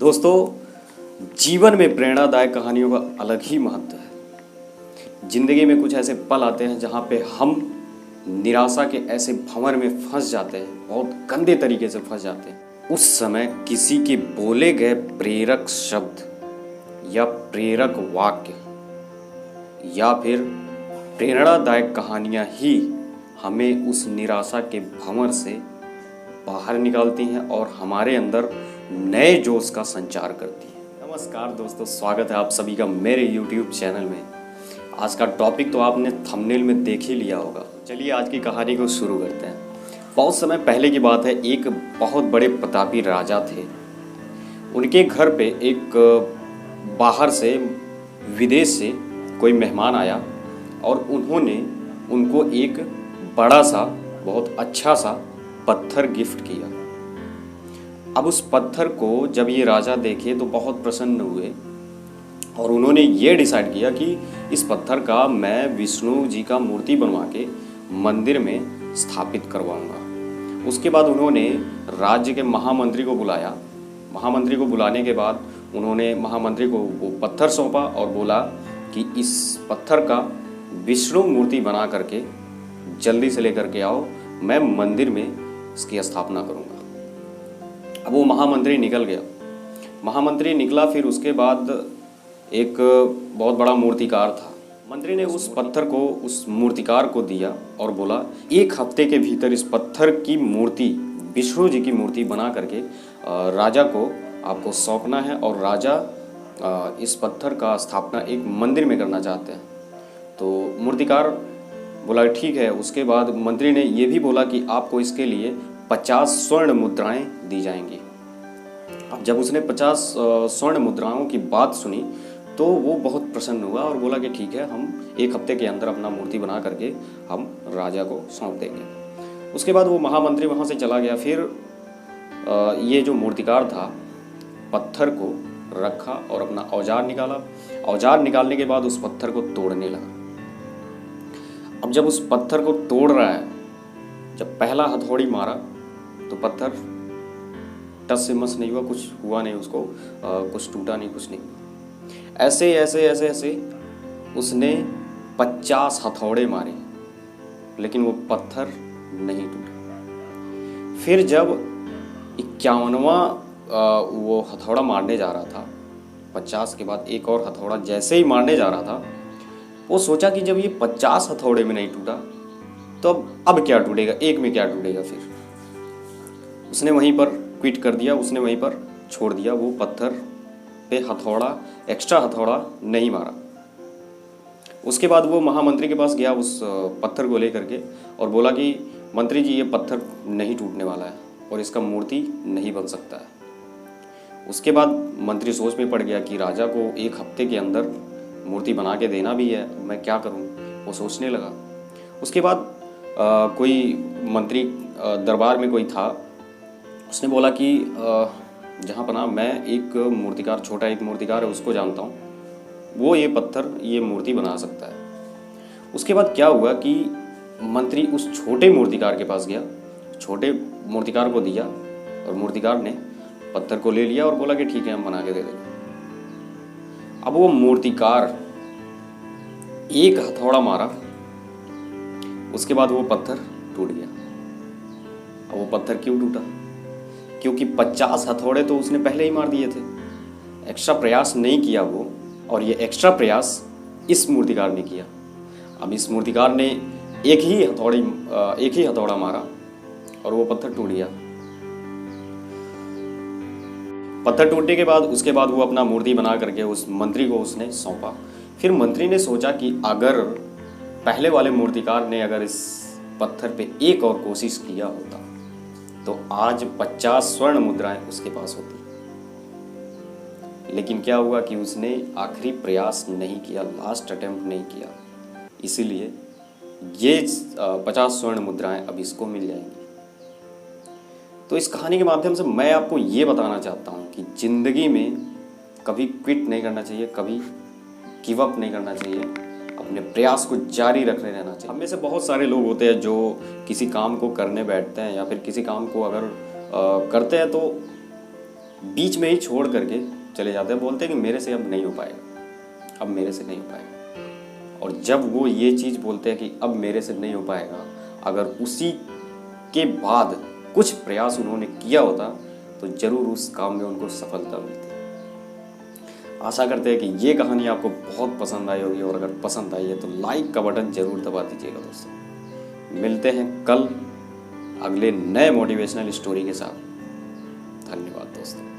दोस्तों, जीवन में प्रेरणादायक कहानियों का अलग ही महत्व है। जिंदगी में कुछ ऐसे पल आते हैं जहाँ पे हम निराशा के ऐसे भंवर में फंस जाते हैं, बहुत गंदे तरीके से फंस जाते हैं। उस समय किसी के बोले गए प्रेरक शब्द या प्रेरक वाक्य या फिर प्रेरणादायक कहानियाँ ही हमें उस निराशा के भंवर से बाहर निकालती हैं और हमारे अंदर नए जोश का संचार करती हैं। नमस्कार दोस्तों, स्वागत है आप सभी का मेरे YouTube चैनल में। आज का टॉपिक तो आपने थंबनेल में देख ही लिया होगा। चलिए आज की कहानी को शुरू करते हैं। बहुत समय पहले की बात है, एक बहुत बड़े प्रतापी राजा थे। उनके घर पे एक बाहर से, विदेश से कोई मेहमान आया और उन्होंने उनको एक बड़ा सा, बहुत अच्छा सा पत्थर गिफ्ट किया। अब उस पत्थर को जब ये राजा देखे तो बहुत प्रसन्न हुए और उन्होंने ये डिसाइड किया कि इस पत्थर का मैं विष्णु जी का मूर्ति बनवा के मंदिर में स्थापित करवाऊंगा। उसके बाद उन्होंने राज्य के महामंत्री को बुलाया। महामंत्री को बुलाने के बाद उन्होंने महामंत्री को वो पत्थर सौंपा और बोला कि इस पत्थर का विष्णु मूर्ति बना करके जल्दी से लेकर के आओ, मैं मंदिर में इसकी स्थापना करूंगा। अब वो महामंत्री निकल गया। महामंत्री निकला, फिर उसके बाद एक बहुत बड़ा मूर्तिकार था। मंत्री ने उस पत्थर को उस मूर्तिकार को दिया और बोला, एक हफ्ते के भीतर इस पत्थर की मूर्ति, विष्णु जी की मूर्ति बना करके राजा को आपको सौंपना है और राजा इस पत्थर का स्थापना एक मंदिर में करना चाहते हैं। तो मूर्तिकार बोला ठीक है। उसके बाद मंत्री ने ये भी बोला कि आपको इसके लिए 50 स्वर्ण मुद्राएं दी जाएंगी। अब जब उसने 50 स्वर्ण मुद्राओं की बात सुनी तो वो बहुत प्रसन्न हुआ और बोला कि ठीक है, हम एक हफ्ते के अंदर अपना मूर्ति बना करके हम राजा को सौंप देंगे। उसके बाद वो महामंत्री वहाँ से चला गया। फिर ये जो मूर्तिकार था, पत्थर को रखा और अपना औजार निकाला। औजार निकालने के बाद उस पत्थर को तोड़ने लगा। अब जब उस पत्थर को तोड़ रहा है, जब पहला हथौड़ी मारा तो पत्थर टस से मस नहीं हुआ, कुछ हुआ नहीं उसको, कुछ टूटा नहीं, कुछ नहीं। ऐसे ऐसे ऐसे ऐसे उसने 50 हथौड़े मारे, लेकिन वो पत्थर नहीं टूटा। फिर जब 51वां वो हथौड़ा मारने जा रहा था, 50 के बाद एक और हथौड़ा जैसे ही मारने जा रहा था, वो सोचा कि जब ये 50 हथौड़े में नहीं टूटा तो अब क्या टूटेगा, एक में क्या टूटेगा। फिर उसने वहीं पर क्विट कर दिया, उसने वहीं पर छोड़ दिया। वो पत्थर पे हथौड़ा, एक्स्ट्रा हथौड़ा नहीं मारा। उसके बाद वो महामंत्री के पास गया उस पत्थर को लेकर के और बोला कि मंत्री जी, ये पत्थर नहीं टूटने वाला है और इसका मूर्ति नहीं बन सकता है। उसके बाद मंत्री सोच में पड़ गया कि राजा को एक हफ्ते के अंदर मूर्ति बना के देना भी है, मैं क्या करूं, वो सोचने लगा। उसके बाद कोई मंत्री दरबार में कोई था, उसने बोला कि जहाँ पना मैं एक मूर्तिकार, छोटा एक मूर्तिकार है, उसको जानता हूँ, वो ये पत्थर, ये मूर्ति बना सकता है। उसके बाद क्या हुआ कि मंत्री उस छोटे मूर्तिकार के पास गया, छोटे मूर्तिकार को दिया और मूर्तिकार ने पत्थर को ले लिया और बोला कि ठीक है, हम बना के दे देंगे। अब वो मूर्तिकार एक हथौड़ा मारा, उसके बाद वो पत्थर टूट गया। अब वो पत्थर क्यों टूटा? क्योंकि 50 हथौड़े तो उसने पहले ही मार दिए थे, एक्स्ट्रा प्रयास नहीं किया वो, और ये एक्स्ट्रा प्रयास इस मूर्तिकार ने किया। अब इस मूर्तिकार ने एक ही हथौड़ा मारा और वो पत्थर टूट गया। पत्थर टूटने के बाद उसके बाद वो अपना मूर्ति बना करके उस मंत्री को उसने सौंपा। फिर मंत्री ने सोचा कि अगर पहले वाले मूर्तिकार ने अगर इस पत्थर पे एक और कोशिश किया होता तो आज 50 स्वर्ण मुद्राएं उसके पास होती। लेकिन क्या हुआ कि उसने आखिरी प्रयास नहीं किया, लास्ट अटेम्प्ट नहीं किया, इसीलिए ये 50 स्वर्ण मुद्राएं अब इसको मिल जाएंगी। तो इस कहानी के माध्यम से मैं आपको ये बताना चाहता हूँ कि ज़िंदगी में कभी क्विट नहीं करना चाहिए, कभी गिव अप नहीं करना चाहिए, अपने प्रयास को जारी रखने रहना चाहिए। हम में से बहुत सारे लोग होते हैं जो किसी काम को करने बैठते हैं या फिर किसी काम को अगर करते हैं तो बीच में ही छोड़ करके चले जाते हैं, बोलते हैं कि मेरे से अब नहीं हो पाएगा, अब मेरे से नहीं हो पाएगा। और जब वो ये चीज़ बोलते हैं कि अब मेरे से नहीं हो पाएगा, अगर उसी के बाद कुछ प्रयास उन्होंने किया होता तो ज़रूर उस काम में उनको सफलता मिलती। आशा करते हैं कि ये कहानी आपको बहुत पसंद आई होगी, और अगर पसंद आई है तो लाइक का बटन ज़रूर दबा दीजिएगा दोस्तों। मिलते हैं कल अगले नए मोटिवेशनल स्टोरी के साथ। धन्यवाद दोस्तों।